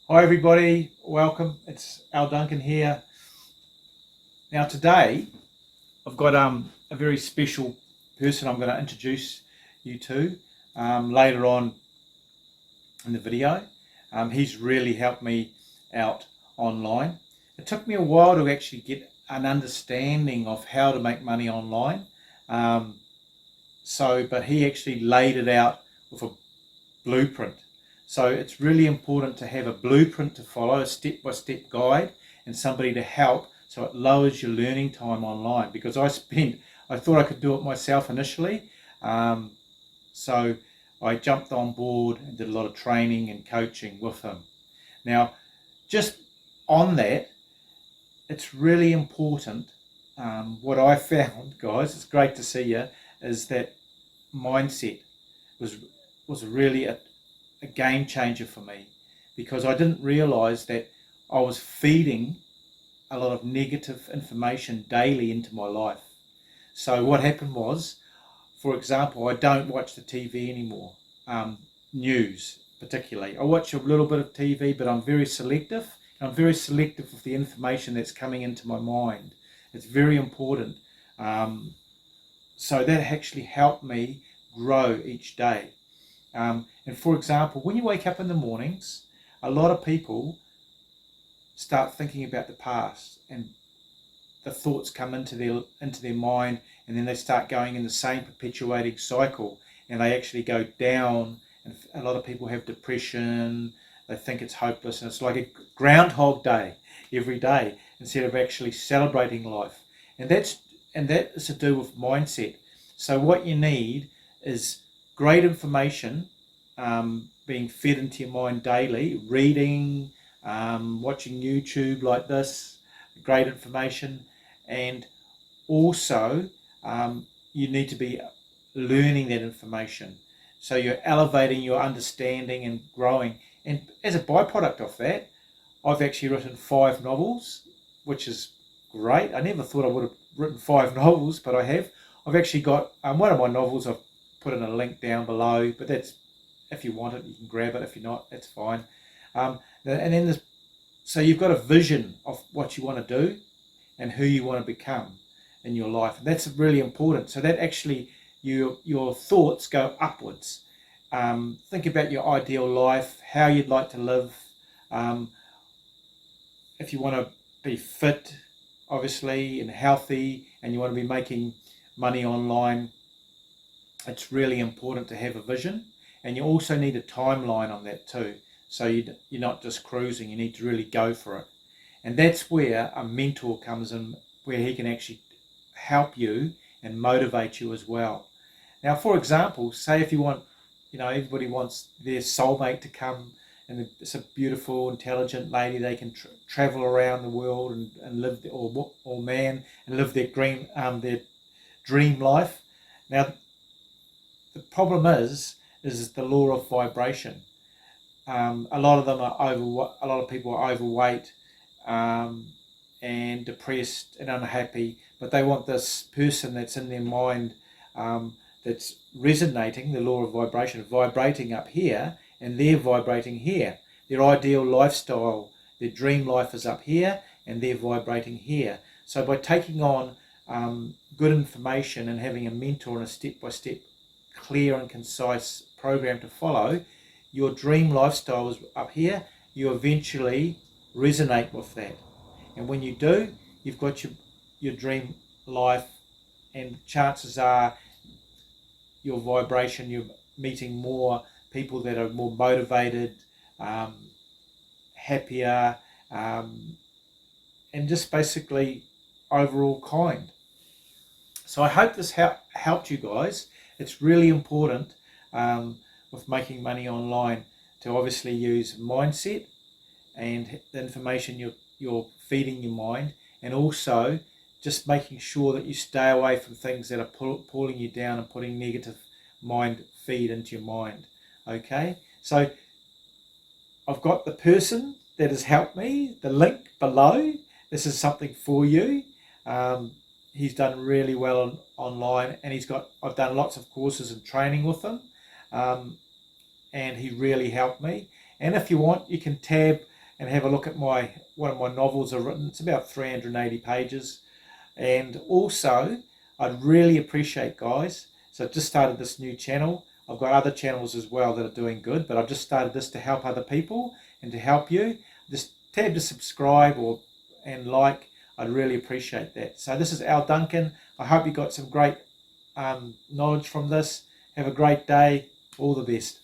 Hi everybody, welcome. It's Duncan here. Now today I've got a very special person I'm going to introduce you to later on in the video. He's really helped me out online. It took me a while to actually get an understanding of how to make money online. But he actually laid it out with a blueprint. So it's really important to have a blueprint to follow, a step-by-step guide, and somebody to help, so it lowers your learning time online. Because I thought I could do it myself initially, so I jumped on board and did a lot of training and coaching with him. Now, just on that, it's really important. What I found, guys, it's great to see you, is that mindset was really a game changer for me, because I didn't realize that I was feeding a lot of negative information daily into my life. So what happened was, for example, I don't watch the TV anymore, news particularly. I watch a little bit of TV, but I'm very selective. I'm very selective of the information that's coming into my mind. It's very important. So that actually helped me grow each day. And for example, when you wake up in the mornings, a lot of people start thinking about the past, and the thoughts come into their mind, and then they start going in the same perpetuating cycle, and they actually go down. And a lot of people have depression. They think it's hopeless, and it's like a groundhog day every day instead of actually celebrating life. And that is to do with mindset. So what you need is great information being fed into your mind daily, reading, watching YouTube like this, great information, and also you need to be learning that information. So you're elevating your understanding and growing. And as a byproduct of that, I've actually written 5 novels, which is great. I never thought I would have written 5 novels, but I have. I've actually got one of my novels. I've put in a link down below, but that's, if you want it, you can grab it. If you're not, that's fine. And then so you've got a vision of what you want to do and who you want to become in your life. And that's really important. So that actually your thoughts go upwards. Think about your ideal life, how you'd like to live. If you want to be fit, obviously, and healthy, and you want to be making money online, it's really important to have a vision. And you also need a timeline on that too. So you're not just cruising, you need to really go for it. And that's where a mentor comes in, where he can actually help you and motivate you as well. Now, for example, say if you want, everybody wants their soulmate to come, and it's a beautiful, intelligent lady. They can travel around the world and live, or man, and live their dream life. Now, the problem is the law of vibration. A lot of people are overweight and depressed and unhappy, but they want this person that's in their mind that's resonating, the law of vibration, vibrating up here, and they're vibrating here. Their ideal lifestyle, their dream life is up here, and they're vibrating here. So by taking on good information and having a mentor and a step-by-step clear and concise program to follow, your dream lifestyle is up here. You eventually resonate with that, and when you do, you've got your dream life, and chances are your vibration, you're meeting more people that are more motivated, happier, and just basically overall kind. So I hope this helped you guys. It's really important with making money online to obviously use mindset and the information you're feeding your mind, and also just making sure that you stay away from things that are pulling you down and putting negative mind feed into your mind. Okay, so I've got the person that has helped me, the link below. This is something for you. He's done really well online, and I've done lots of courses and training with him, and he really helped me. And if you want, you can tab and have a look at one of my novels I've written. It's about 380 pages. And also, I'd really appreciate, guys, so I've just started this new channel. I've got other channels as well that are doing good, but I've just started this to help other people and to help you. Just tab to subscribe and like. I'd really appreciate that. So this is Duncan. I hope you got some great knowledge from this. Have a great day. All the best.